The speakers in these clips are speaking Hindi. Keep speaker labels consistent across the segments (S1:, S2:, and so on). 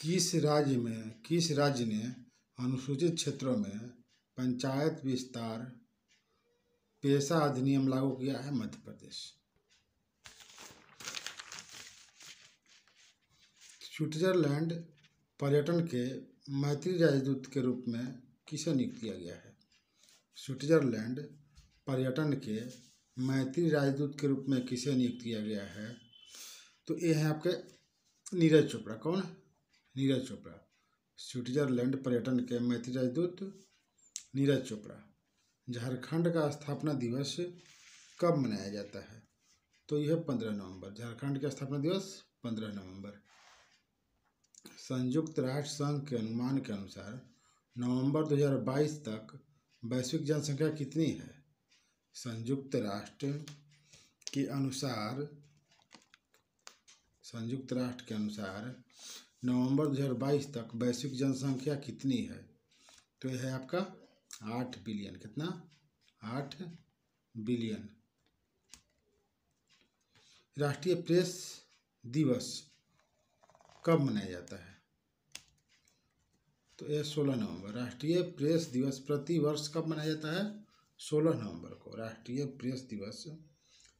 S1: किस राज्य ने अनुसूचित क्षेत्रों में पंचायत विस्तार पेशा अधिनियम लागू किया है? मध्य प्रदेश। स्विट्जरलैंड पर्यटन के मैत्री राजदूत के रूप में किसे नियुक्त किया गया है? स्विट्जरलैंड पर्यटन के मैत्री राजदूत के रूप में किसे नियुक्त किया गया है? तो ये है आपके नीरज चोपड़ा। कौन? नीरज चोपड़ा। स्विट्जरलैंड पर्यटन के मैत्री राजदूत नीरज चोपड़ा। झारखंड का स्थापना दिवस कब मनाया जाता है? तो यह 15 नवंबर। झारखंड का स्थापना दिवस 15 नवंबर। संयुक्त राष्ट्र संघ के अनुमान के अनुसार नवंबर 2022 तक वैश्विक जनसंख्या कितनी है? संयुक्त राष्ट्र के अनुसार नवंबर 2022 तक वैश्विक जनसंख्या कितनी है? तो यह है आपका 8 बिलियन। कितना? 8 बिलियन। राष्ट्रीय प्रेस दिवस कब मनाया जाता है? तो यह 16 नवंबर। राष्ट्रीय प्रेस दिवस प्रति वर्ष कब मनाया जाता है? 16 नवंबर को। राष्ट्रीय प्रेस दिवस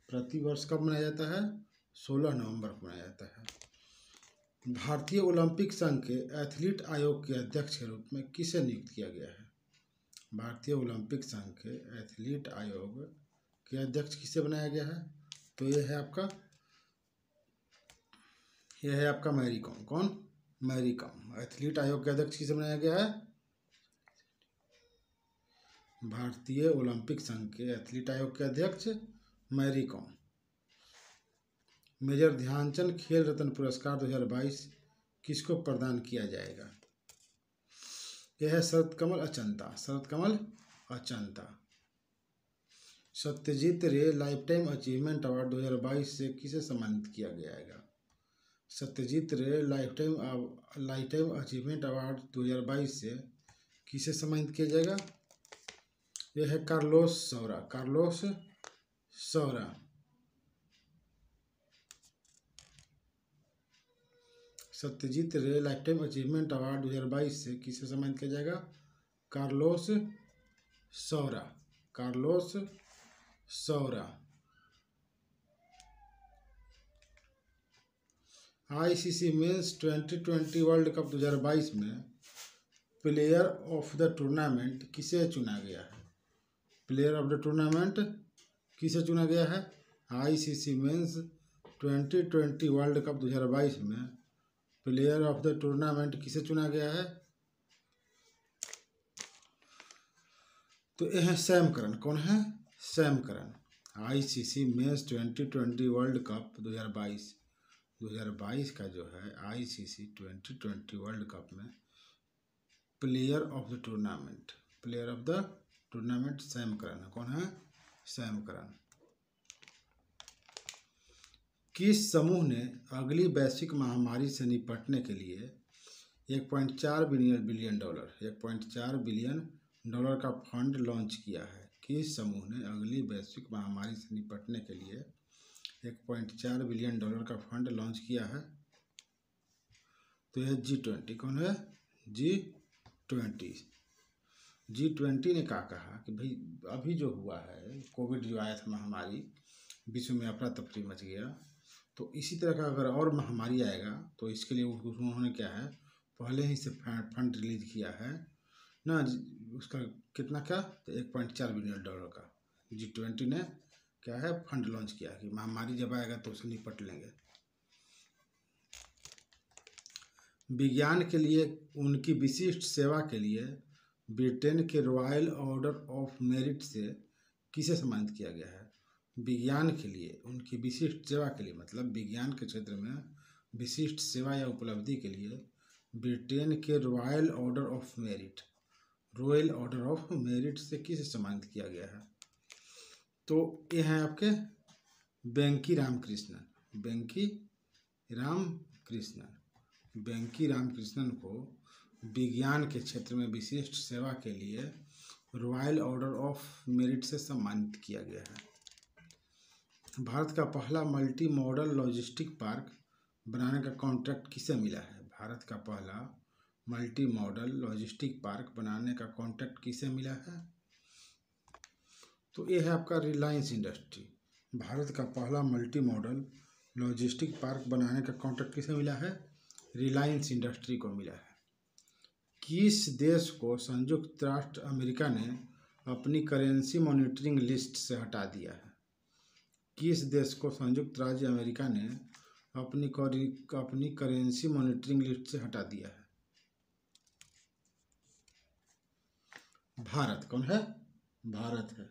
S1: प्रति वर्ष कब मनाया जाता है? 16 नवंबर को मनाया जाता है। भारतीय ओलंपिक संघ के एथलीट आयोग के अध्यक्ष के रूप में किसे नियुक्त किया गया है? भारतीय ओलंपिक संघ के एथलीट आयोग के अध्यक्ष किसे बनाया गया है? तो यह है आपका मैरी कॉम। कौन? मैरी कॉम। एथलीट आयोग के अध्यक्ष किसे बनाया गया है? भारतीय ओलंपिक संघ के एथलीट आयोग के अध्यक्ष मैरी कॉम। मेजर ध्यानचंद खेल रत्न पुरस्कार 2022 किसको प्रदान किया जाएगा? यह है शरत कमल अचंता। शरत कमल अचंता। सत्यजीत रे लाइफटाइम अचीवमेंट अवार्ड 2022 से किसे सम्मानित किया जाएगा? सत्यजीत रे लाइफटाइम अचीवमेंट अवार्ड 2022 से किसे सम्मानित किया जाएगा? यह है कार्लोस सौरा। कार्लोस सौरा। सत्यजीत रे लाइफटाइम अचीवमेंट अवार्ड 2022 से किसे सम्मानित किया जाएगा? कार्लोस सौरा। कार्लोस सौरा। आईसीसी मेंस 2020 वर्ल्ड कप 2022 में प्लेयर ऑफ द टूर्नामेंट किसे चुना गया है? प्लेयर ऑफ द टूर्नामेंट किसे चुना गया है? आईसीसी मेंस 2020 वर्ल्ड कप 2022 में प्लेयर ऑफ द टूर्नामेंट किसे चुना गया है? तो यह है सैम करन। कौन है? Sam Curran. ICC men's 2020 world cup 2022 का जो है आईसीसी 2020 वर्ल्ड कप में player of the tournament Sam Curran. कौन है? Sam Curran. किस समूह ने अगली वैश्विक महामारी से निपटने के लिए 1.4 बिलियन डॉलर का फंड लॉन्च किया है? किस समूह ने अगली वैश्विक महामारी से निपटने के लिए 1.4 बिलियन डॉलर का फंड लॉन्च किया है? तो यह G20। कौन है? G20 ने कहा कि भाई अभी जो हुआ है, कोविड जो आया था महामारी, विश्व में अफरा तफरी मच गया, तो इसी तरह का अगर और महामारी आएगा तो इसके लिए उन्होंने क्या है पहले ही से फंड रिलीज किया है ना। उसका कितना? क्या? तो 1.4 बिलियन डॉलर का G20 ने क्या है फंड लॉन्च किया कि महामारी जब आएगा तो उसे निपट लेंगे। विज्ञान के लिए उनकी विशिष्ट सेवा के लिए ब्रिटेन के रॉयल ऑर्डर ऑफ मेरिट से किसे सम्मानित किया गया है? विज्ञान के लिए उनकी विशिष्ट सेवा के लिए, मतलब विज्ञान के क्षेत्र में विशिष्ट सेवा या उपलब्धि के लिए ब्रिटेन के रॉयल ऑर्डर ऑफ मेरिट से किसे सम्मानित किया गया है? तो ये हैं आपके वेंकी रामकृष्णन। वेंकी रामकृष्णन को विज्ञान के क्षेत्र में विशिष्ट सेवा के लिए रॉयल ऑर्डर ऑफ मेरिट से सम्मानित किया गया है। भारत का पहला मल्टी मॉडल लॉजिस्टिक पार्क बनाने का कॉन्ट्रैक्ट किसे मिला है? भारत का पहला मल्टी मॉडल लॉजिस्टिक पार्क बनाने का कॉन्ट्रैक्ट किसे मिला है? तो ये है आपका रिलायंस इंडस्ट्री। भारत का पहला मल्टी मॉडल लॉजिस्टिक पार्क बनाने का कॉन्ट्रैक्ट किसे मिला है? रिलायंस इंडस्ट्री को मिला है। किस देश को संयुक्त राष्ट्र अमेरिका ने अपनी करेंसी मॉनिटरिंग लिस्ट से हटा दिया है? किस देश को संयुक्त राज्य अमेरिका ने अपनी करेंसी मॉनिटरिंग लिस्ट से हटा दिया है? भारत। कौन है? भारत है।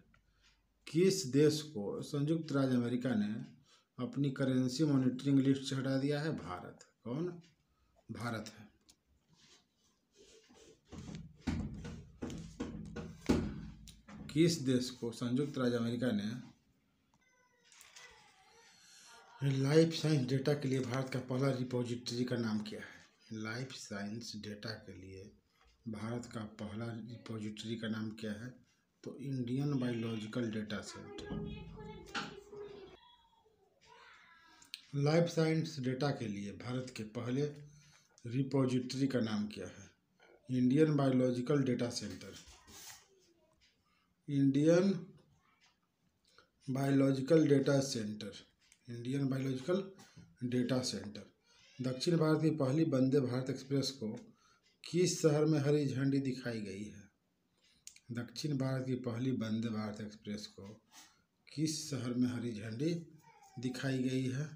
S1: किस देश को संयुक्त राज्य अमेरिका ने अपनी करेंसी मॉनिटरिंग लिस्ट से हटा दिया है? भारत। कौन? भारत है। किस देश को संयुक्त राज्य अमेरिका ने लाइफ साइंस डेटा के लिए भारत का पहला रिपोजिटरी का नाम क्या है? लाइफ साइंस डेटा के लिए भारत का पहला रिपोजिटरी का नाम क्या है? तो Indian biological data set. Life science data के लिए भारत के पहले रिपोजिटरी का नाम क्या है? Indian biological data centre. Indian biological data centre. Indian biological data centre. दक्षिण भारत की पहली वंदे भारत एक्सप्रेस को किस शहर में हरी झंडी दिखाई गई है? दक्षिण भारत की पहली वंदे भारत एक्सप्रेस को किस शहर में हरी झंडी दिखाई गई है?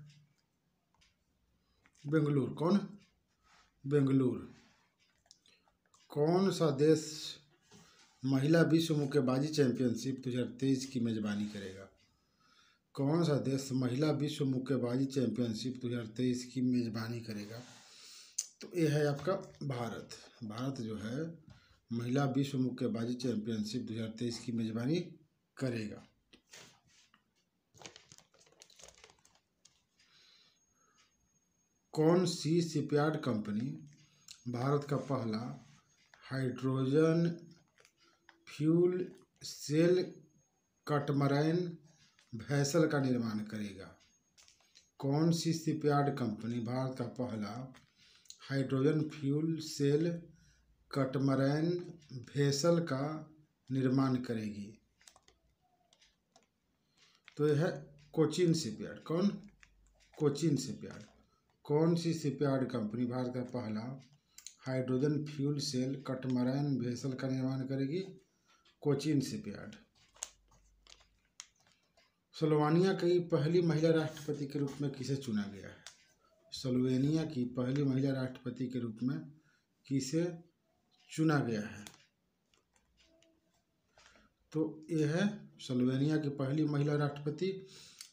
S1: बेंगलुरु। कौन? बेंगलुरु। कौन सा देश महिला विश्व मुक्केबाजी चैंपियनशिप 2023 की मेजबानी करेगा? कौन सा देश महिला विश्व मुक्केबाजी चैंपियनशिप 2023 की मेजबानी करेगा? तो ये है आपका भारत। भारत जो है महिला विश्व मुक्केबाजी चैंपियनशिप 2023 की मेजबानी करेगा। कौन सी शिपयार्ड कंपनी भारत का पहला hydrogen fuel cell catamaran vessel का निर्माण करेगा? कौन सी शिपयार्ड कंपनी भारत का पहला hydrogen fuel cell catamaran vessel का निर्माण करेगी? तो यह है कोचिन शिपयार्ड। कौन? कोचिन शिपयार्ड। कौन सी शिपयार्ड कंपनी भारत का पहला hydrogen fuel cell catamaran vessel का निर्माण करेगी? कोचिन शिपयार्ड। स्लोवानिया की पहली महिला राष्ट्रपति के रूप में किसे चुना गया है? स्लोवेनिया की पहली महिला राष्ट्रपति के रूप में किसे चुना गया है? तो यह है स्लोवेनिया की पहली महिला राष्ट्रपति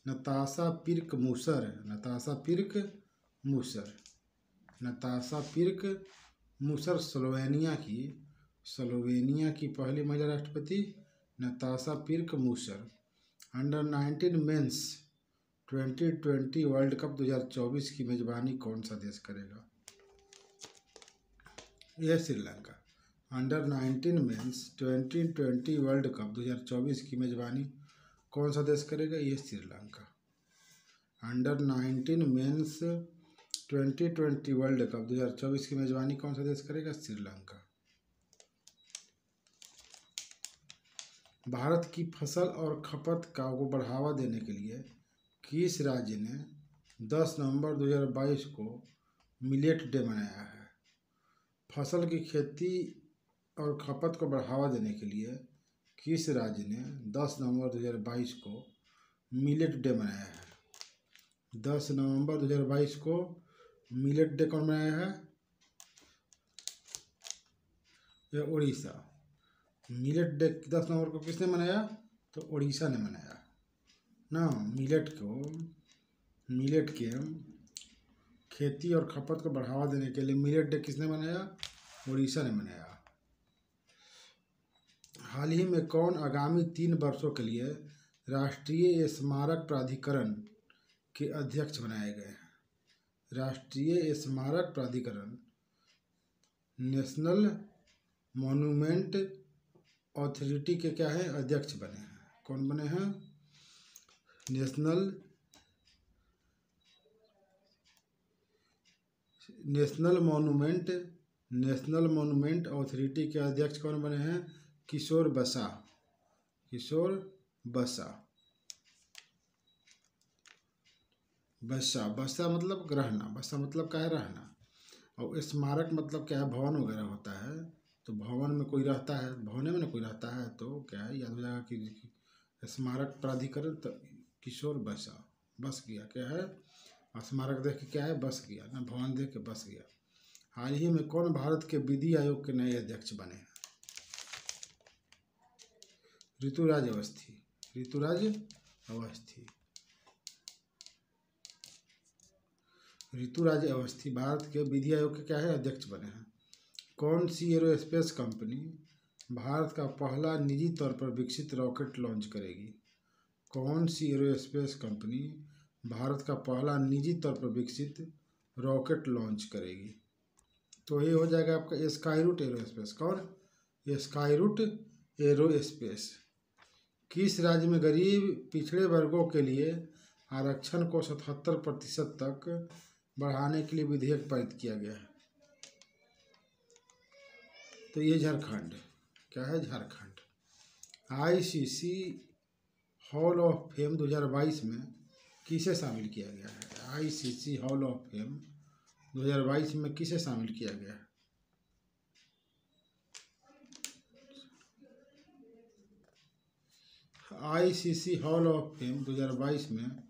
S1: नताशा पिर्क मूसर। नताशा पिर्क मूसर। नताशा पिर्क मूसर स्लोवेनिया की पहली महिला राष्ट्रपति नताशा पिर्क मूसर। अंडर 19 मेंस 2020 वर्ल्ड कप 2024 की मेजबानी कौन सा देश करेगा? यह Sri Lanka. Under 19 men's 2020 world cup 2024 की मेजबानी कौन सा देश करेगा? यह Sri Lanka. Under 19 men's 2020 world cup 2024 की मेजबानी कौन सा देश करेगा? श्रीलंका। भारत की फसल और खपत को बढ़ावा देने के लिए किस राज्य ने 10 नवंबर 2022 को मिलेट डे मनाया है? फसल की खेती और खपत को बढ़ावा देने के लिए किस राज्य ने 10 नवंबर 2022 को मिलेट डे मनाया है? 10 नवंबर 2022 को मिलेट डे कौन मनाया है? यह उड़ीसा। मिलेट डे 10 नवंबर को किसने मनाया? तो उड़ीसा ने मनाया ना। मिलेट के खेती और खपत को बढ़ावा देने के लिए मिलेट डे किसने मनाया? उड़ीसा ने मनाया। हाल ही में कौन आगामी 3 वर्षों के लिए राष्ट्रीय स्मारक प्राधिकरण के अध्यक्ष बनाए गए हैं? राष्ट्रीय स्मारक प्राधिकरण नेशनल मॉन्यूमेंट अथॉरिटी के क्या है? अध्यक्ष बने हैं। कौन बने हैं? नेशनल मॉन्यूमेंट अथॉरिटी के अध्यक्ष कौन बने हैं? किशोर बसा। बसा मतलब रहना, बसा मतलब क्या है? रहना। और स्मारक मतलब क्या है? भवन वगैरह होता है, तो भवन में कोई रहता है, भवने में ना कोई रहता है, तो क्या है, याद हो जाएगा कि स्मारक प्राधिकरण। तो किशोर बस गया, क्या है? स्मारक देख के क्या है? बस गया ना, भवन देख के बस गया। हाल ही में कौन भारत के विधि आयोग के नए अध्यक्ष बने हैं? ऋतुराज अवस्थी भारत के विधि आयोग के क्या है? अध्यक्ष बने हैं। कौन सी एरोस्पेस कंपनी भारत का पहला निजी तौर पर विकसित रॉकेट लॉन्च करेगी? कौन सी एरोस्पेस कंपनी भारत का पहला निजी तौर पर विकसित रॉकेट लॉन्च करेगी? तो ये हो जाएगा आपका स्काईरूट एरोस्पेस। कौन? Skyroot aerospace. किस राज्य में गरीब पिछड़े वर्गों के लिए आरक्षण को 77% तक बढ़ाने के लिए विधेयक पारित किया गया है? तो ये झारखंड। क्या है? Jharkhand. ICC hall of fame 2022 में किसे शामिल किया गया है? आईसीसी हॉल ऑफ फेम 2022 में किसे शामिल किया गया है? आईसीसी हॉल ऑफ फेम 2022 में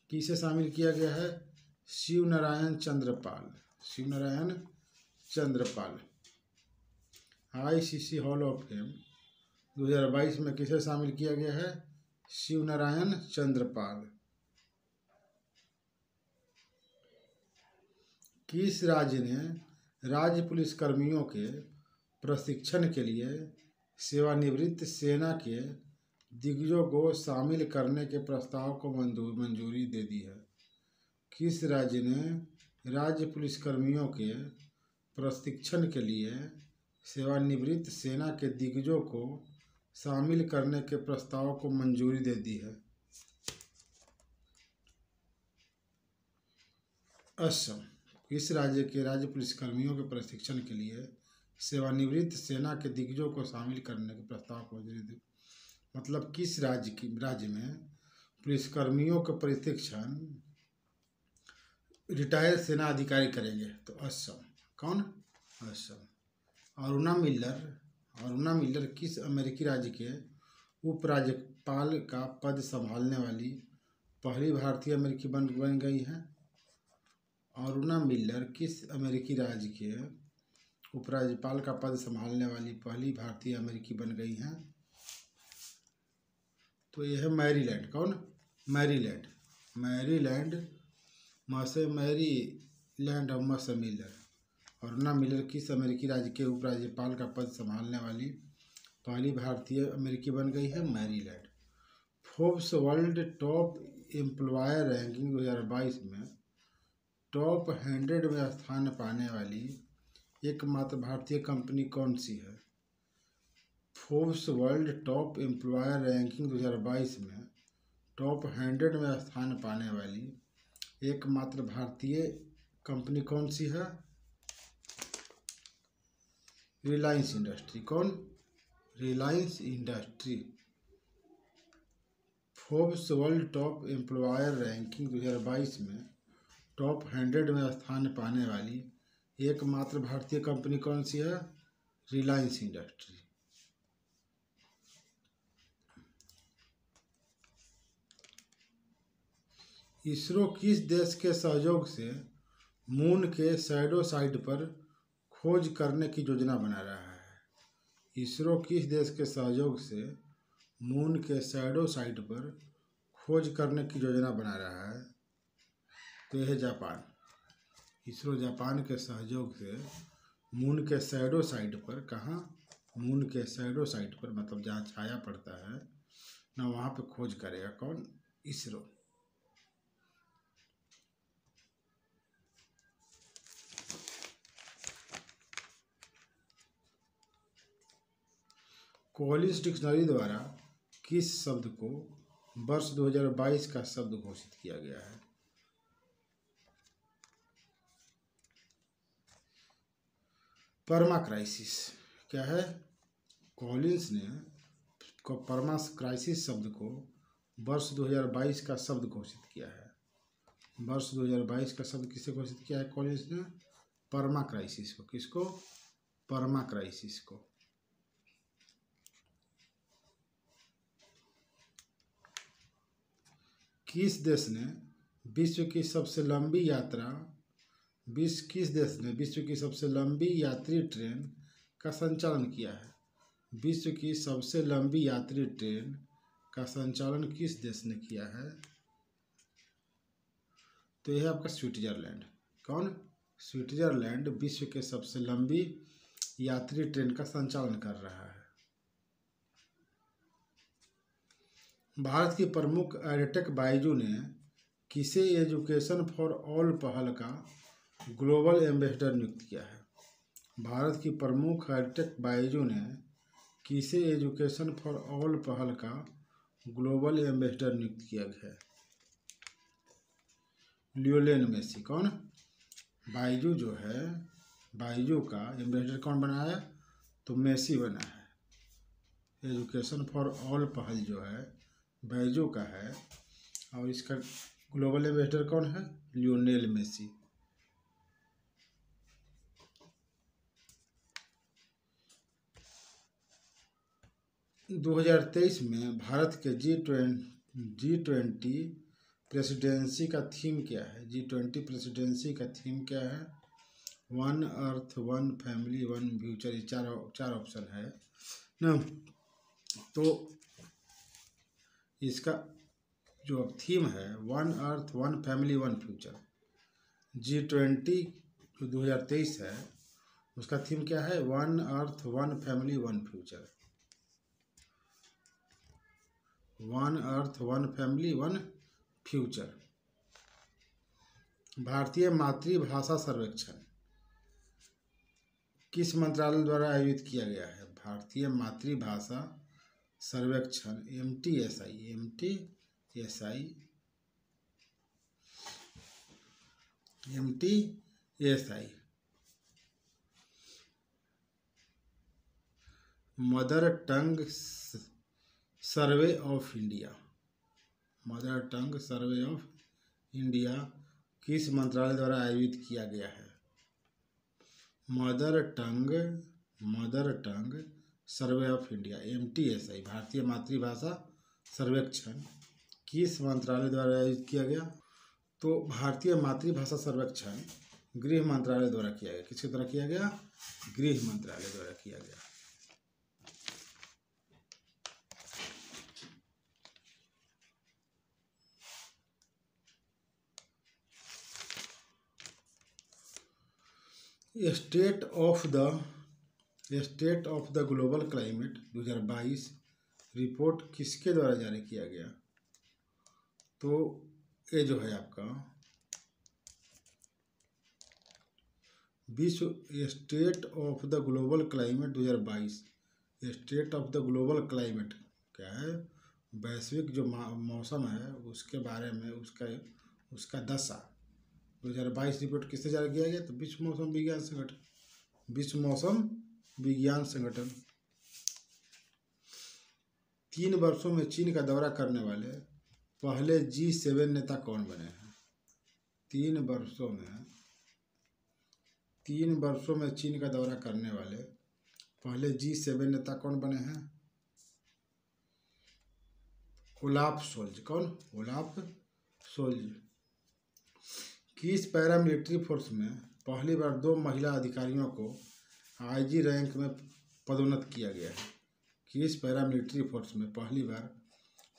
S1: किसे शामिल किया गया है? Shivnarine Chanderpaul. ICC hall of fame 2022 में किसे शामिल किया गया है? Shivnarine Chandrapal. किस राज्य ने राज्य पुलिस कर्मियों के प्रशिक्षण के लिए सेवानिवृत्त सेना के दिग्गजों को शामिल करने के प्रस्ताव को मंजूरी दे दी है? किस राज्य ने राज्य पुलिस कर्मियों के प्रशिक्षण के लिए सेवानिवृत्त सेना के दिग्गजों को शामिल करने के प्रस्ताव को मंजूरी दे दी है? असम। किस राज्य के राज्य पुलिस कर्मियों के प्रशिक्षण के लिए सेवानिवृत्त सेना के दिग्गजों को शामिल करने के प्रस्ताव को मंजूरी दी? मतलब किस राज्य में पुलिसकर्मियों का प्रशिक्षण रिटायर्ड सेना अधिकारी करेंगे? तो असम। कौन? असम। अरुणा मिल्लर किस अमेरिकी राज्य के उपराज्यपाल का पद संभालने वाली पहली भारतीय अमेरिकी बन गई हैं? अरुणा मिल्लर किस अमेरिकी राज्य के उपराज्यपाल का पद संभालने वाली पहली भारतीय अमेरिकी बन गई हैं? तो यह है मैरीलैंड। कौन? मैरीलैंड और मिलर। अरुणा मिलर किस अमेरिकी राज्य के उपराज्यपाल का पद संभालने वाली पहली भारतीय अमेरिकी बन गई है? Maryland. Forbes world top employer ranking 2022 में टॉप 100 में स्थान पाने वाली एकमात्र भारतीय कंपनी कौन सी है? Forbes world top employer ranking 2022 में टॉप 100 में स्थान पाने वाली एकमात्र भारतीय कंपनी कौन सी है? रिलायंस इंडस्ट्री। कौन? Reliance industry. Forbes world top employer ranking 2022 में टॉप 100 में स्थान पाने वाली एकमात्र भारतीय कंपनी कौन सी है? रिलायंस इंडस्ट्री। इसरो किस देश के सहयोग से मून के शैडो साइट पर खोज करने की योजना बना रहा है? इसरो किस देश के सहयोग से मून के शैडो साइट पर खोज करने की योजना बना रहा है? तो यह है जापान। इसरो जापान के सहयोग से मून के शैडो साइट पर, कहाँ? मून के शैडो साइट पर, मतलब जहाँ छाया पड़ता है ना, वहाँ पे खोज करेगा। कौन? इसरो। कॉलिन्स डिक्शनरी द्वारा किस शब्द को वर्ष 2022 का शब्द घोषित किया गया है? परमा क्राइसिस क्या है? कॉलिंस ने परमा क्राइसिस शब्द को वर्ष 2022 का शब्द घोषित किया है। वर्ष 2022 का शब्द किसे घोषित किया है कॉलिंस ने? परमा क्राइसिस को। किसको? परमा क्राइसिस को। किस देश ने विश्व की सबसे लंबी यात्रा किस देश ने विश्व की सबसे लंबी यात्री ट्रेन का संचालन किया है? विश्व की सबसे लंबी यात्री ट्रेन का संचालन किस देश ने किया है? तो यह आपका स्विट्जरलैंड। कौन? स्विट्जरलैंड विश्व के सबसे लंबी यात्री ट्रेन का संचालन कर रहा है। भारत की प्रमुख एडटेक बायजू ने किसे एजुकेशन फॉर ऑल पहल का ग्लोबल एम्बेसडर नियुक्त किया है? भारत की प्रमुख एडटेक बायजू ने किसे एजुकेशन फॉर ऑल पहल का ग्लोबल एम्बेसडर नियुक्त किया है? Lionel Messi. कौन? बायजू जो है, बायजू का एम्बेसडर कौन बनाया? तो मेसी बना है। एजुकेशन फॉर ऑल पहल जो है बायजू का है और इसका ग्लोबल एम्बेसडर कौन है? Lionel Messi. दो 2023 में भारत के G20 प्रेसिडेंसी का थीम क्या है? G20 प्रेसिडेंसी का थीम क्या है? One earth, one family, one future. ये चार ऑप्शन है ना। तो इसका जो थीम है one earth, one family, one future. G20 जो 2023 है उसका थीम क्या है? One earth, one family, one future. One earth, one family, one future. भारतीय मातृभाषा सर्वेक्षण किस मंत्रालय द्वारा आयोजित किया गया है? भारतीय मातृभाषा सर्वेक्षण MTSI mother tongue survey of India. Mother tongue survey of India किस मंत्रालय द्वारा आयोजित किया गया है? Mother tongue survey of India MTSI भारतीय मातृभाषा सर्वेक्षण किस मंत्रालय द्वारा आयोजित किया गया? तो भारतीय मातृभाषा सर्वेक्षण गृह मंत्रालय द्वारा किया गया। किसके द्वारा किया गया? गृह मंत्रालय द्वारा किया गया। State of the global climate 2022 report किसके द्वारा जारी किया गया? तो ये जो है आपका विश्व state of the global climate 2022। State of the global climate क्या है? वैश्विक जो मौसम है उसके बारे में उसका दशा 2022 रिपोर्ट किससे जारी किया गया? तो विश्व मौसम विज्ञान संगठन। 3 वर्षों में चीन का दौरा करने वाले पहले G7 नेता कौन बने हैं? 3 वर्षों में चीन का दौरा करने वाले पहले G7 नेता कौन बने हैं? Olaf Scholz. कौन? Olaf Scholz. किस पैरामिलिट्री फोर्स में पहली बार 2 महिला अधिकारियों को IG रैंक में पदोन्नत किया गया है? किस पैरामिलिट्री फोर्स में पहली बार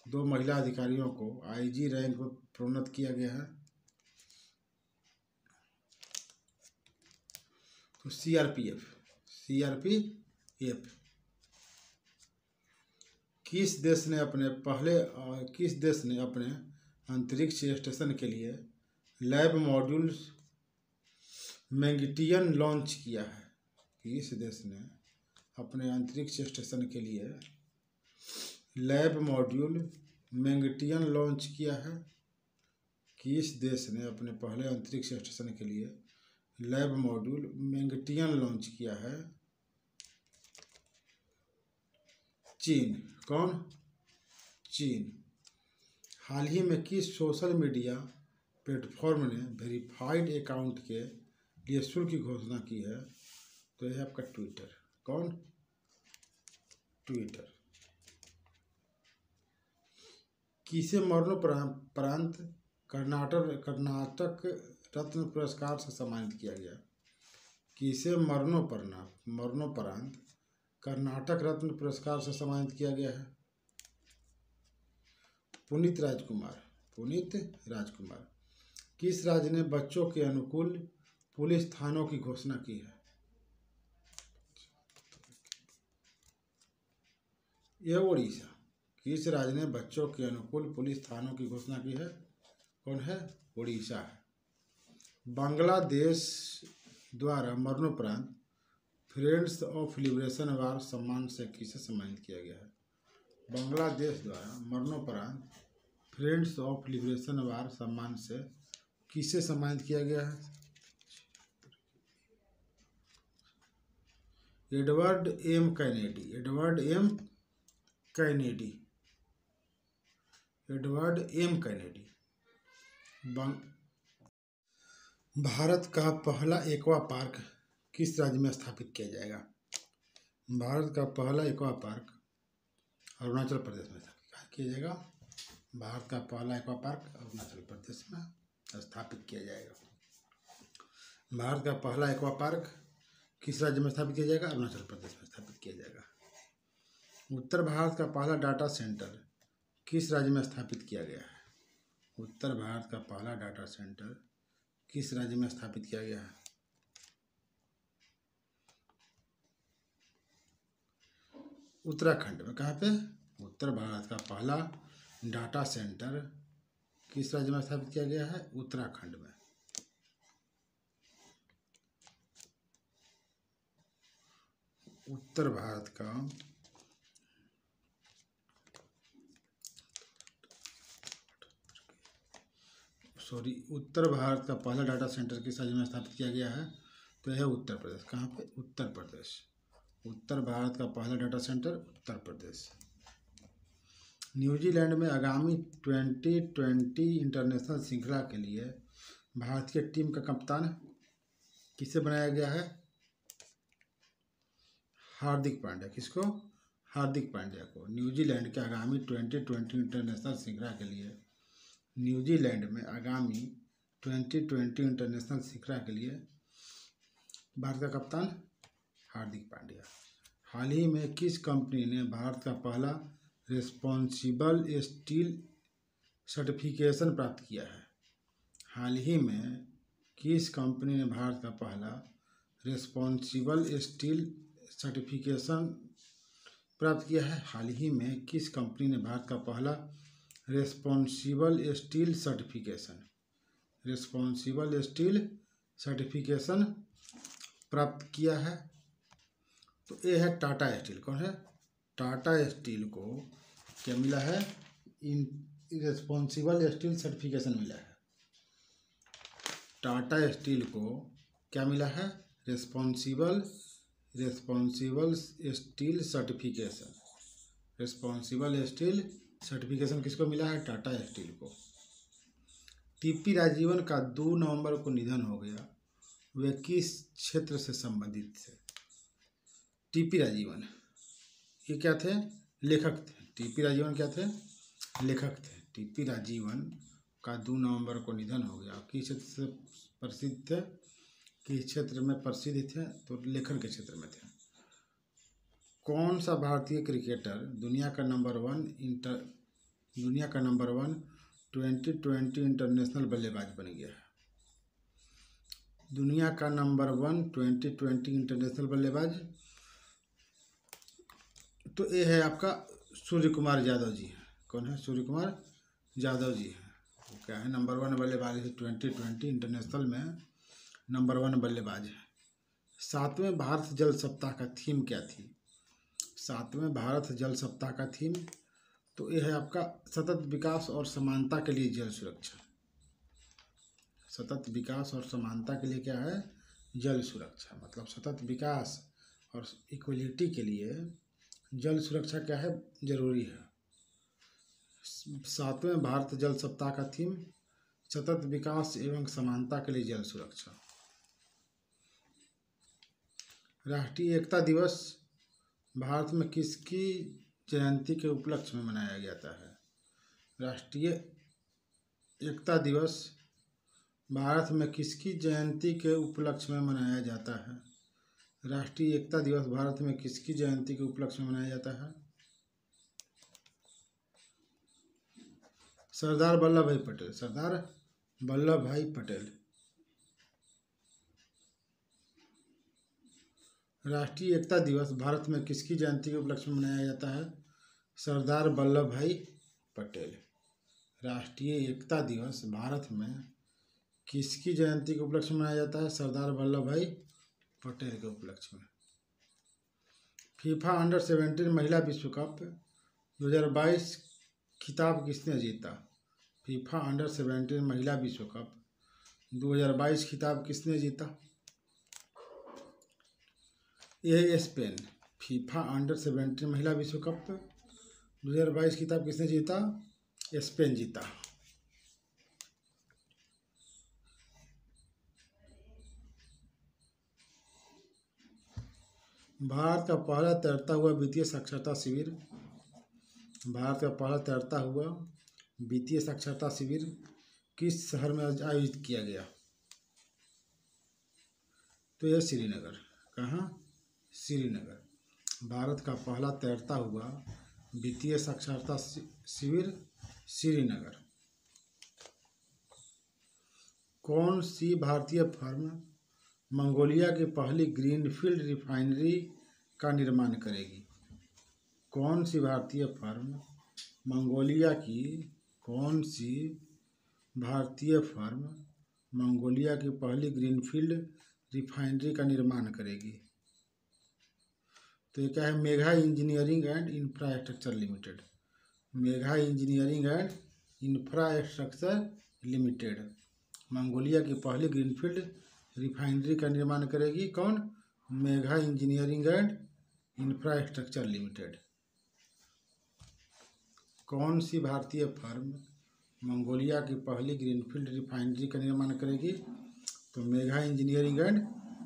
S1: 2 महिला अधिकारियों को IG रैंक में प्रोन्नत किया गया है? तो CRPF। किस देश ने अपने अंतरिक्ष स्टेशन के लिए लैब मॉड्यूल मैग्नेटियन लॉन्च किया है? किस देश ने अपने अंतरिक्ष स्टेशन के लिए लैब मॉड्यूल मैग्नेटियन लॉन्च किया है? किस देश ने अपने पहले अंतरिक्ष स्टेशन के लिए लैब मॉड्यूल मेंगटियन लॉन्च किया है? चीन। कौन? चीन। हाल ही में किस सोशल मीडिया प्लेटफॉर्म ने वेरीफाइड अकाउंट के लिए शुल्क की घोषणा की है? तो यह आपका ट्विटर। कौन? ट्विटर। किसे मरणोपरांत कर्नाटक रत्न पुरस्कार से सम्मानित किया गया? किसे मरणोपरांत कर्नाटक रत्न पुरस्कार से सम्मानित किया गया है? पुनीत राजकुमार। पुनीत राजकुमार। किस राज्य ने बच्चों के अनुकूल पुलिस थानों की घोषणा की है? यह उड़ीसा। किस राज्य ने बच्चों के अनुकूल पुलिस थानों की घोषणा की है? कौन है? उड़ीसा है। बांग्लादेश द्वारा मरणोपरांत फ्रेंड्स ऑफ लिबरेशन अवार्ड सम्मान से किसे सम्मानित किया गया है? बांग्लादेश द्वारा मरणोपरांत फ्रेंड्स ऑफ लिबरेशन अवार्ड सम्मान से किसे सम्मानित किया गया है? Edward M Kennedy. Edward M Kennedy. Edward M Kennedy. Bharat का पहला एक्वा पार्क किस राज्य में स्थापित किया जाएगा? भारत का पहला एक्वा पार्क अरुणाचल प्रदेश में स्थापित किया जाएगा। भारत का पहला एक्वा पार्क अरुणाचल प्रदेश में स्थापित किया जाएगा। भारत का पहला एक्वा पार्क किस राज्य में स्थापित किया जाएगा? अरुणाचल प्रदेश में स्थापित किया जाएगा। उत्तर भारत का पहला डाटा सेंटर किस राज्य में स्थापित किया गया है? उत्तर भारत का पहला डाटा सेंटर किस राज्य में स्थापित किया गया है? उत्तराखंड में। कहाँ पे? उत्तर भारत का पहला डाटा सेंटर किस राज्य में स्थापित किया गया है? उत्तराखंड में। उत्तर भारत का उत्तर भारत का पहला डाटा सेंटर किस राज्य में स्थापित किया गया है? तो यह उत्तर प्रदेश। कहाँ पे? उत्तर प्रदेश। उत्तर भारत का पहला data centre Uttar Pradesh. New Zealand में आगामी 2020 इंटरनेशनल श्रृंखला के लिए भारतीय टीम का कप्तान किसे बनाया गया है? हार्दिक पांड्या। किसको? हार्दिक पांड्या को। न्यूजीलैंड के आगामी 2020 इंटरनेशनल श्रृंखला के लिए न्यूजीलैंड में आगामी 2020 इंटरनेशनल श्रृंखला के लिए भारत का कप्तान हार्दिक पांड्या। हाल ही में किस कंपनी ने भारत का पहला रिस्पॉन्सिबल स्टील सर्टिफिकेशन प्राप्त किया है? हाल ही में किस कंपनी ने भारत का पहला रिस्पॉन्सिबल स्टील सर्टिफिकेशन प्राप्त किया है? हाल ही में किस कंपनी ने भारत का पहला रिस्पॉन्सिबल स्टील सर्टिफिकेशन प्राप्त किया है? तो ये है टाटा स्टील। कौन है? टाटा स्टील को क्या मिला है? रिस्पॉन्सिबल स्टील सर्टिफिकेशन मिला है। टाटा स्टील को क्या मिला है? Responsible steel certification. Responsible steel certification किसको मिला है? टाटा स्टील को। टीपी राजीवन का 2 नवंबर को निधन हो गया। वे किस क्षेत्र से संबंधित थे? टीपी राजीवन ये क्या थे? लेखक थे। टीपी राजीवन क्या थे? लेखक थे। टीपी राजीवन का 2 नवंबर को निधन हो गया। किस क्षेत्र से प्रसिद्ध थे? किस क्षेत्र में प्रसिद्ध थे? तो लेखन के क्षेत्र में थे। कौन सा भारतीय क्रिकेटर दुनिया का नंबर वन 2020 इंटरनेशनल बल्लेबाज बन गया है? दुनिया का नंबर 1 2020 इंटरनेशनल बल्लेबाज तो ये है आपका सूर्य कुमार यादव जी है। कौन है? सूर्य कुमार यादव जी है। वो क्या है? नंबर 1 बल्लेबाज है 2020 इंटरनेशनल में नंबर 1 बल्लेबाज है। 7वें भारत जल सप्ताह का थीम क्या थी? 7वें भारत जल सप्ताह का थीम तो यह है आपका सतत विकास और समानता के लिए जल सुरक्षा। सतत विकास और समानता के लिए क्या है? जल सुरक्षा, मतलब सतत विकास और इक्वलिटी के लिए जल सुरक्षा क्या है, जरूरी है। 7वें भारत जल सप्ताह का थीम सतत विकास एवं समानता के लिए जल सुरक्षा। राष्ट्रीय एकता दिवस भारत में किसकी जयंती के उपलक्ष्य में मनाया जाता है? राष्ट्रीय एकता दिवस भारत में किसकी जयंती के उपलक्ष्य में मनाया जाता है? राष्ट्रीय एकता दिवस भारत में किसकी जयंती के उपलक्ष्य में मनाया जाता है? सरदार वल्लभ भाई पटेल, सरदार वल्लभ भाई पटेल। राष्ट्रीय एकता दिवस भारत में किसकी जयंती के उपलक्ष्य में मनाया जाता है? सरदार वल्लभ भाई पटेल। राष्ट्रीय एकता दिवस भारत में किसकी जयंती के उपलक्ष्य में मनाया जाता है? सरदार वल्लभ भाई पटेल के उपलक्ष्य में। फीफा अंडर 17 महिला विश्व कप 2022 खिताब किसने जीता? फीफा अंडर 17 महिला विश्व कप 2022 खिताब किसने जीता? ये स्पेन। फीफा अंडर 17 महिला विश्व कप 2022 खिताब किसने जीता? स्पेन जीता। भारत का पहला तैरता हुआ वित्तीय साक्षरता शिविर, भारत का पहला तैरता हुआ वित्तीय साक्षरता शिविर किस शहर में आयोजित किया गया? तो यह श्रीनगर। कहाँ? श्रीनगर। भारत का पहला तैरता हुआ वित्तीय साक्षरता शिविर श्रीनगर। कौन सी भारतीय फर्म मंगोलिया की पहली ग्रीनफील्ड रिफाइनरी का निर्माण करेगी? कौन सी भारतीय फर्म मंगोलिया की पहली ग्रीनफील्ड रिफाइनरी का निर्माण करेगी? तो ये क्या है? Megha engineering and infrastructure limited. Megha engineering and infrastructure limited Mongolia की पहली ग्रीनफील्ड रिफाइनरी का निर्माण करेगी। कौन? Megha engineering and infrastructure limited. कौन सी भारतीय फर्म मंगोलिया की पहली ग्रीनफील्ड रिफाइनरी का निर्माण करेगी? तो Megha engineering and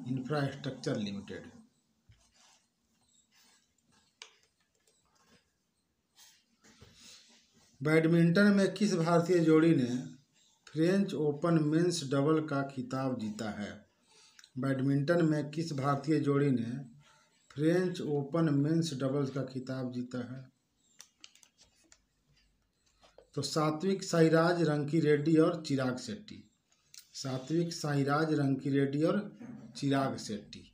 S1: infrastructure limited. Badminton में किस भारतीय जोड़ी ने फ्रेंच ओपन मेंस डबल का खिताब जीता है? बैडमिंटन में किस भारतीय जोड़ी ने फ्रेंच ओपन मेंस डबल्स का खिताब जीता है? तो सात्विक साईराज रंकीरेड्डी और चिराग शेट्टी। सात्विक साईराज रंकीरेड्डी और चिराग शेट्टी।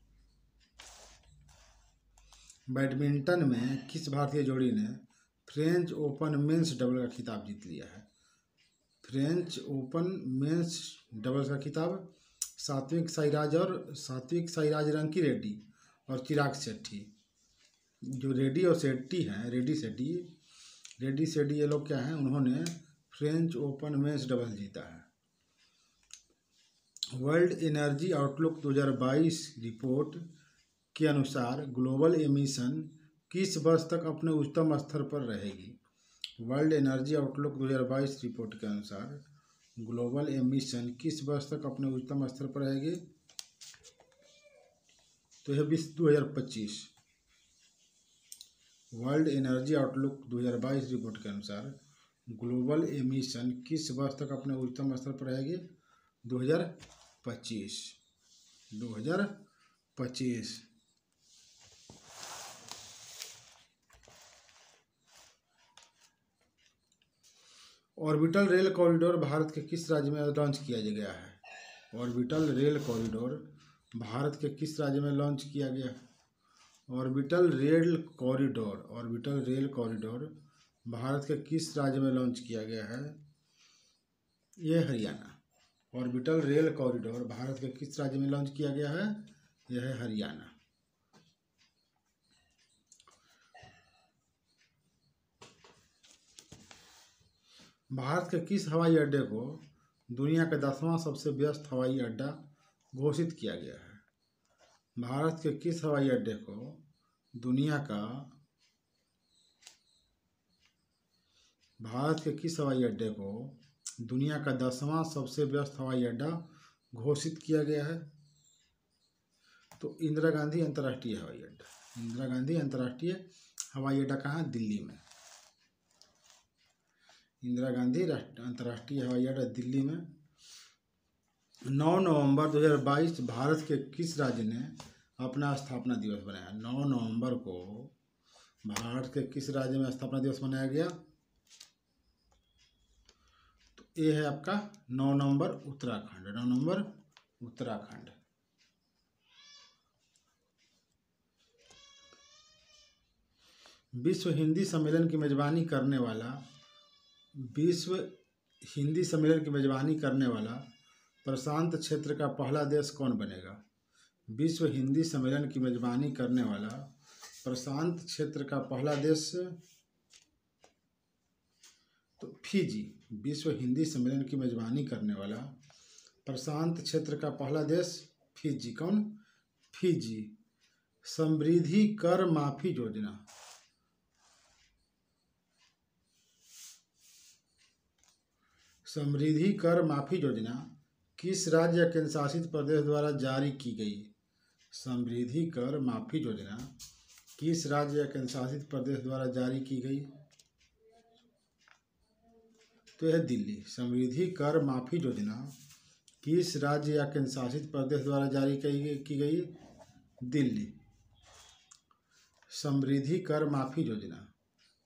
S1: बैडमिंटन में किस भारतीय जोड़ी ने फ्रेंच ओपन मेंस डबल का खिताब जीत लिया है? फ्रेंच ओपन मेंस डबल्स का खिताब सात्विक साईराज रंकीरेड्डी और चिराग शेट्टी। जो रेड्डी और शेट्टी हैं, रेड्डी शेट्टी ये लोग क्या हैं? उन्होंने फ्रेंच ओपन मेंस डबल जीता है। वर्ल्ड एनर्जी आउटलुक 2022 रिपोर्ट के अनुसार ग्लोबल एमिशन किस वर्ष तक अपने उच्चतम स्तर पर रहेगी? वर्ल्ड एनर्जी आउटलुक 2022 रिपोर्ट के अनुसार ग्लोबल एमिशन किस वर्ष तक अपने उच्चतम स्तर पर रहेगी? तो यह 2025। वर्ल्ड एनर्जी आउटलुक 2022 रिपोर्ट के अनुसार ग्लोबल एमिशन किस वर्ष तक अपने उच्चतम स्तर पर रहेगी? 2025। ऑर्बिटल रेल कॉरिडोर भारत के किस राज्य में लॉन्च किया गया है? ऑर्बिटल रेल कॉरिडोर भारत के किस राज्य में लॉन्च किया गया है? ऑर्बिटल रेल कॉरिडोर भारत के किस राज्य में लॉन्च किया गया है? यह Haryana. Orbital rail corridor Bharat के किस राज्य में लॉन्च किया गया है? यह है हरियाणा। भारत के किस हवाई अड्डे को दुनिया का 10वां सबसे व्यस्त हवाई अड्डा घोषित किया गया है? भारत के किस हवाई अड्डे को दुनिया का 10वां सबसे व्यस्त हवाई अड्डा घोषित किया गया है? तो इंदिरा गांधी अंतर्राष्ट्रीय हवाई अड्डा। इंदिरा गांधी अंतर्राष्ट्रीय हवाई अड्डा कहाँ है? दिल्ली में। इंदिरा गांधी अंतर्राष्ट्रीय हवाई अड्डा दिल्ली में। 9 नवंबर 2022 भारत के किस राज्य ने अपना स्थापना दिवस बनाया? 9 नवंबर को भारत के किस राज्य में स्थापना दिवस मनाया गया? तो ये है आपका 9 नवंबर उत्तराखंड। 9 नवंबर उत्तराखंड। विश्व हिंदी सम्मेलन की मेजबानी करने वाला प्रशांत क्षेत्र का पहला देश कौन बनेगा? विश्व हिंदी सम्मेलन की मेजबानी करने वाला प्रशांत क्षेत्र का पहला देश तो फिजी। विश्व हिंदी सम्मेलन की मेजबानी करने वाला प्रशांत क्षेत्र का पहला देश फिजी। कौन? फिजी। समृद्धि कर माफी योजना। समृद्धि कर माफी योजना किस राज्य या केंद्र शासित प्रदेश द्वारा जारी की गई? समृद्धि कर माफी योजना किस राज्य या केंद्र शासित प्रदेश द्वारा जारी की गई? तो यह दिल्ली। समृद्धि कर माफी योजना किस राज्य या केंद्र शासित प्रदेश द्वारा जारी की गई? दिल्ली। समृद्धि कर माफी योजना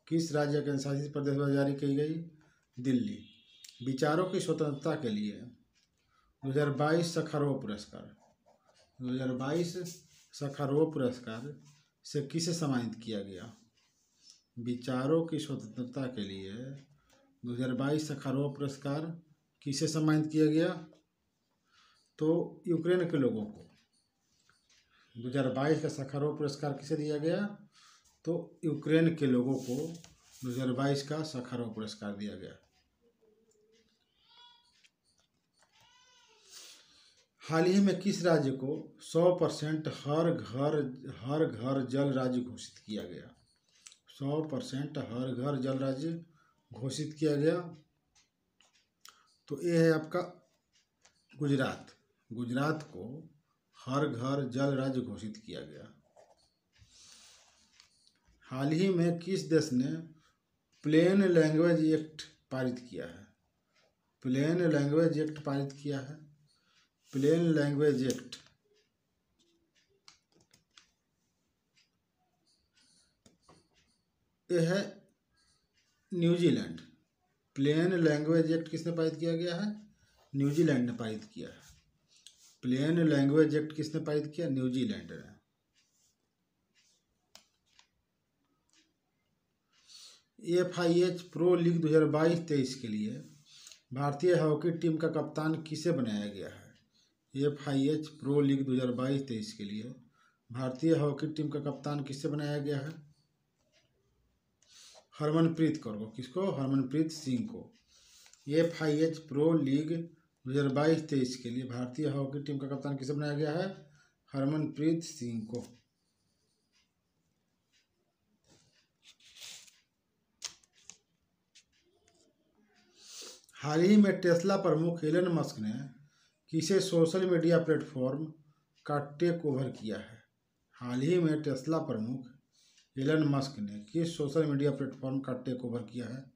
S1: किस राज्य या केंद्र शासित प्रदेश द्वारा जारी की गई? दिल्ली। विचारों की स्वतंत्रता के लिए 2022 सखारोव पुरस्कार 2022 सखारोव पुरस्कार से किसे सम्मानित किया गया? विचारों की स्वतंत्रता के लिए 2022 सखारोव पुरस्कार किसे सम्मानित किया गया? तो यूक्रेन के लोगों को 2022 का सखारोव पुरस्कार किसे दिया गया? तो यूक्रेन के लोगों को 2022 का सखारोव पुरस्कार दिया गया। हाल ही में किस राज्य को 100% हर घर जल राज्य घोषित किया गया? 100% हर घर जल राज्य घोषित किया गया। तो ये है आपका गुजरात। गुजरात को हर घर जल राज्य घोषित किया गया। हाल ही में किस देश ने प्लेन लैंग्वेज एक्ट पारित किया है? प्लेन लैंग्वेज एक्ट पारित किया है। प्लेन लैंग्वेज एक्ट यह है न्यूजीलैंड। प्लेन लैंग्वेज एक्ट किसने पारित किया गया है? न्यूजीलैंड ने पारित किया है। प्लेन लैंग्वेज एक्ट किसने पारित किया? न्यूजीलैंड ने। FIH प्रो लीग 2022-23 के लिए भारतीय हॉकी टीम का कप्तान किसे बनाया गया है? FIH प्रो लीग 2022-23 के लिए भारतीय हॉकी टीम का कप्तान किससे बनाया गया है? हरमनप्रीत कौर को। किसको? हरमनप्रीत सिंह को। FIH प्रो लीग 2022-23 के लिए भारतीय हॉकी टीम का कप्तान किसे बनाया गया है? हरमनप्रीत सिंह को। हाल ही में टेस्ला प्रमुख एलन मस्क ने किसे सोशल मीडिया प्लेटफॉर्म का टेक ओवर किया है? हाल ही में टेस्ला प्रमुख एलन मस्क ने किस सोशल मीडिया प्लेटफॉर्म का टेक ओवर किया है?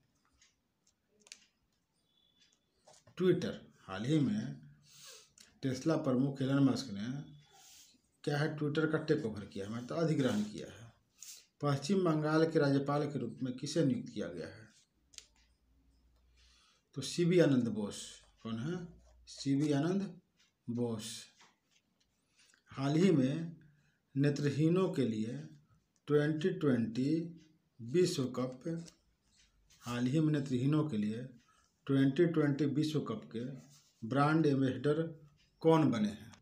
S1: ट्विटर। हाल ही में टेस्ला प्रमुख एलन मस्क ने क्या है? ट्विटर का टेक ओवर किया है, मतलब अधिग्रहण किया है। पश्चिम बंगाल के राज्यपाल के रूप में किसे नियुक्त किया गया है? तो CB आनंद बोस। कौन है? CB आनंद बोस। हाल ही में नेत्रहीनों के लिए 2020 विश्व कप हाल ही में नेत्रहीनों के लिए 2020 विश्व कप के ब्रांड एम्बेसडर कौन बने हैं?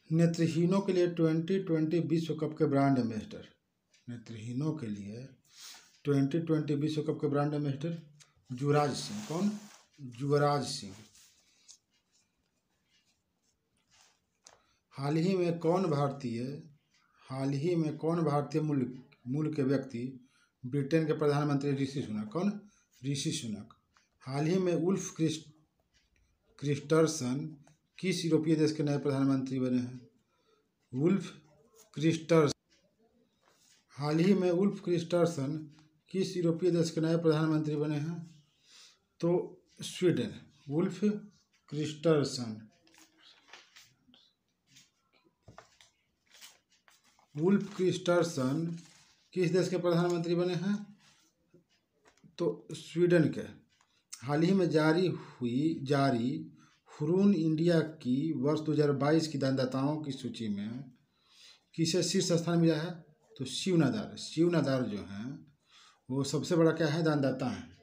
S1: नेत्रहीनों के लिए 2020 विश्व कप के ब्रांड एम्बेसडर नेत्रहीनों के लिए 2020 विश्व कप के ब्रांड एम्बेसडर युवराज सिंह। कौन? युवराज सिंह। हाल ही में कौन भारतीय मूल के व्यक्ति ब्रिटेन के प्रधानमंत्री ऋषि सुनक? कौन? ऋषि सुनक। हाल ही में उल्फ क्रिस्टर्सन किस यूरोपीय देश के नए प्रधानमंत्री बने हैं? Ulf Kristersson. हाल ही में उल्फ क्रिस्टर्सन किस यूरोपीय देश के नए प्रधानमंत्री बने हैं? तो Sweden. Ulf Kristersson. Ulf Kristersson किस देश के प्रधानमंत्री बने हैं? तो स्वीडन के। हाल ही में जारी हुरून इंडिया की वर्ष 2022 की दानदाताओं की सूची में किसे शीर्ष स्थान मिला है? तो शिवनादार जो हैं वो सबसे बड़ा क्या है? दानदाता हैं।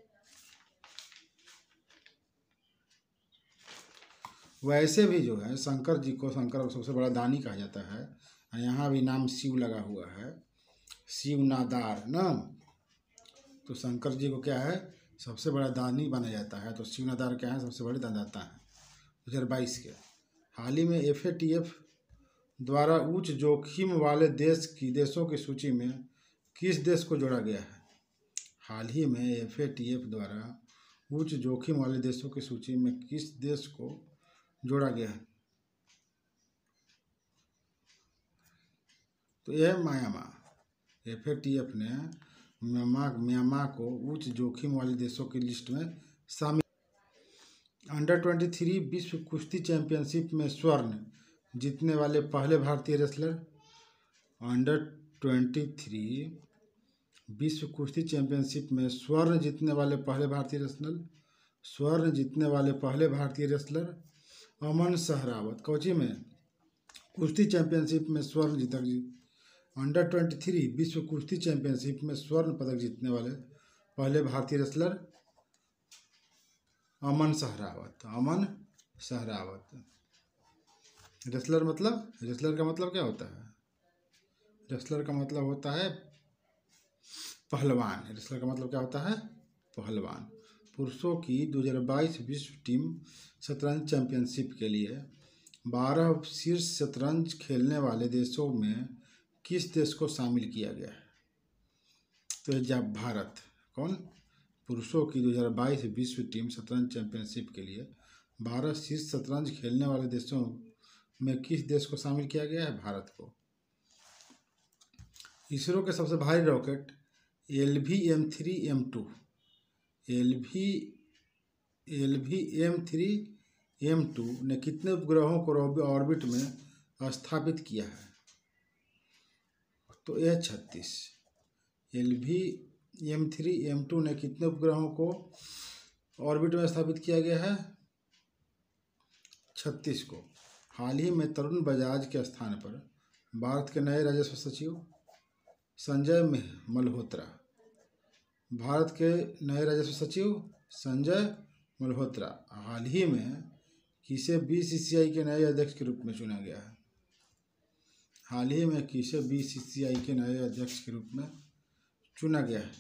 S1: वैसे भी जो है शंकर जी को सबसे बड़ा दानी कहा जाता है। यहाँ भी नाम शिव लगा हुआ है, शिवनादार नाम। तो शंकर जी को क्या है? सबसे बड़ा दानी माना जाता है। तो शिवनादार क्या है? सबसे बड़े दानदाता हैं 2022 के। हाल ही में FATF द्वारा उच्च जोखिम वाले देशों की सूची में किस देश को जोड़ा गया है? हाल ही में FATF द्वारा उच्च जोखिम वाले देशों की सूची में किस देश को जोड़ा गया है? तो यह म्यांमार। FATF ने म्यांमार को उच्च जोखिम वाले देशों की लिस्ट में शामिल। अंडर 23 विश्व कुश्ती चैंपियनशिप में स्वर्ण जीतने वाले पहले भारतीय रेसलर? अंडर 23 विश्व कुश्ती चैंपियनशिप में स्वर्ण जीतने वाले पहले भारतीय रेसलर अमन सहरावत। कोची में कुश्ती चैंपियनशिप में स्वर्ण जीतक जी। अंडर 23 विश्व कुश्ती चैंपियनशिप में स्वर्ण पदक जीतने वाले पहले भारतीय रेसलर अमन सहरावत। रेसलर का मतलब क्या होता है? रेसलर का मतलब होता है पहलवान। रेसलर का मतलब क्या होता है? पहलवान। पुरुषों की 2022 विश्व टीम शतरंज चैंपियनशिप के लिए 12 शीर्ष शतरंज खेलने वाले देशों में किस देश को शामिल किया गया है? तो जब भारत। कौन? पुरुषों की 2022 विश्व टीम शतरंज चैंपियनशिप के लिए 12 शीर्ष शतरंज खेलने वाले देशों में किस देश को शामिल किया गया है? भारत को। इसरो के सबसे भारी रॉकेट LVM-3 ने कितने उपग्रहों को ऑर्बिट में स्थापित किया है? तो यह 36। LVM-3 ने कितने उपग्रहों को ऑर्बिट में स्थापित किया गया है? 36 को। हाल ही में तरुण बजाज के स्थान पर भारत के नए राजस्व सचिव संजय मल्होत्रा। भारत के नए राजस्व सचिव संजय मल्होत्रा हाल ही में किसे BCCI के नए अध्यक्ष के रूप में चुना गया है? हाल ही में किसे BCCI के नए अध्यक्ष के रूप में चुना गया है?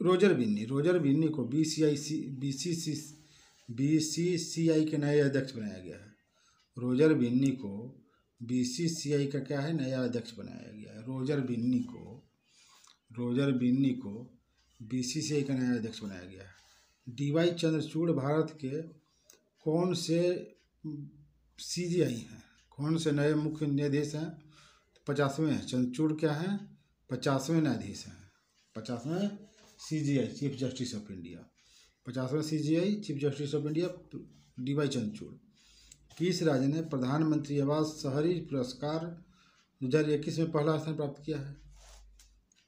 S1: रोजर बिन्नी को BCCI के नए अध्यक्ष बनाया गया है। रोजर बिन्नी को BCCI का क्या है? नया अध्यक्ष बनाया गया है। रोजर बिन्नी को BCCI का नया अध्यक्ष बनाया गया है। DY चंद्रचूड़ भारत के कौन से CGI हैं? कौन से नए मुख्य न्यायाधीश हैं? 50वें हैं। चंद्रचूड़ क्या हैं? 50वें न्यायाधीश हैं। 50वें CGI chief justice of India. 50वें CGI chief justice of India DY Chandrachud. किस राज्य ने प्रधानमंत्री आवास शहरी पुरस्कार 2021 में पहला स्थान प्राप्त किया है?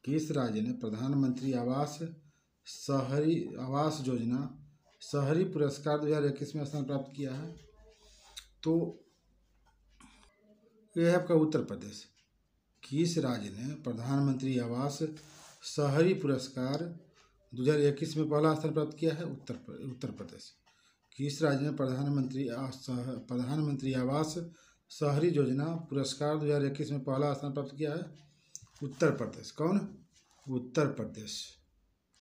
S1: किस राज्य ने प्रधानमंत्री आवास योजना शहरी पुरस्कार 2021 में स्थान प्राप्त किया है? तो यह है आपका उत्तर प्रदेश। किस राज्य ने प्रधानमंत्री आवास शहरी पुरस्कार 2021 में पहला स्थान प्राप्त किया है? उत्तर प्रदेश। किस राज्य ने प्रधानमंत्री आवास शहरी योजना पुरस्कार 2021 में पहला स्थान प्राप्त किया है? उत्तर प्रदेश। कौन? उत्तर प्रदेश।